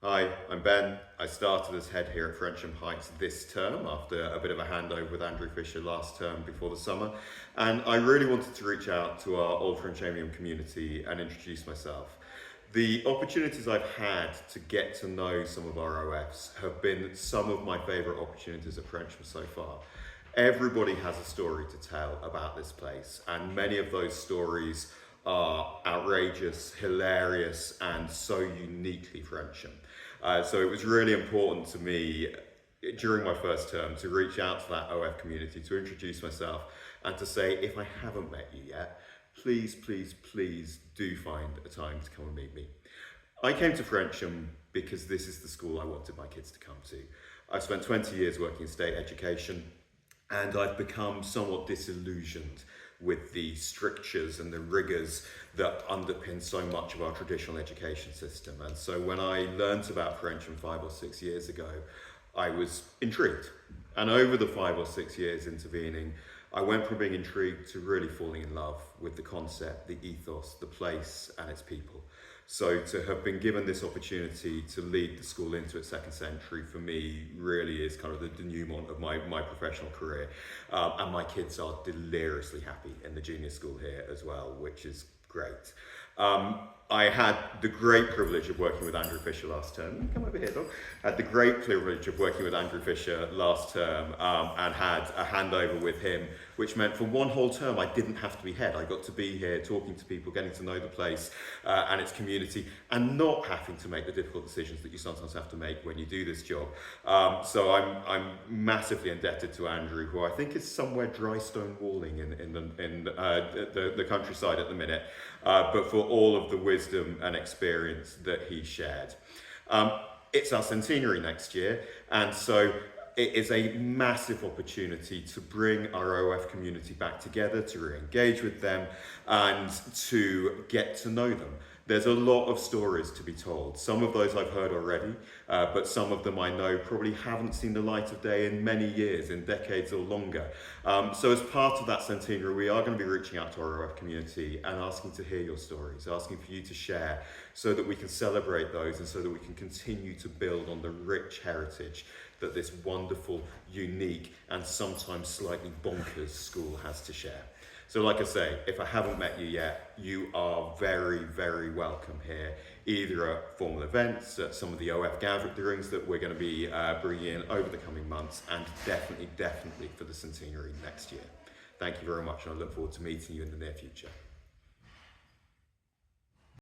Hi, I'm Ben. I started as head here at Frensham Heights this term after a bit of a handover with Andrew Fisher last term before the summer. And I really wanted to reach out to our old Frenshamian community and introduce myself. The opportunities I've had to get to know some of our OFs have been some of my favourite opportunities at Frensham so far. Everybody has a story to tell about this place, and many of those stories are outrageous, hilarious, and so uniquely Frensham. So it was really important to me during my first term to reach out to that OF community, to introduce myself, and to say, if I haven't met you yet, please, please, please do find a time to come and meet me. I came to Frensham because this is the school I wanted my kids to come to. I've spent 20 years working in state education, and I've become somewhat disillusioned with the strictures and the rigours that underpin so much of our traditional education system. And so when I learnt about Frensham 5 or 6 years ago, I was intrigued. And over the 5 or 6 years intervening, I went from being intrigued to really falling in love with the concept, the ethos, the place and its people. So to have been given this opportunity to lead the school into its second century, for me, really is kind of the denouement of my professional career. And my kids are deliriously happy in the junior school here as well, which is great. I had the great privilege of working with Andrew Fisher last term. Come over here, Dog. I had the great privilege of working with Andrew Fisher last term and had a handover with him, which meant for one whole term I didn't have to be head. I got to be here talking to people, getting to know the place and its community, and not having to make the difficult decisions that you sometimes have to make when you do this job. So I'm massively indebted to Andrew, who I think is somewhere dry stone walling in the countryside at the minute, but for all of the wisdom and experience that he shared. It's our centenary next year, and so it is a massive opportunity to bring our OF community back together, to re-engage with them and to get to know them. There's a lot of stories to be told. Some of those I've heard already, but some of them I know probably haven't seen the light of day in many years, in decades or longer. So as part of that centenary, we are going to be reaching out to our OF community and asking to hear your stories, asking for you to share so that we can celebrate those and so that we can continue to build on the rich heritage that this wonderful, unique, and sometimes slightly bonkers school has to share. So like I say, if I haven't met you yet, you are very, very welcome here, either at formal events, at some of the OF gatherings that we're going to be bringing in over the coming months, and definitely for the centenary next year. Thank you very much, and I look forward to meeting you in the near future.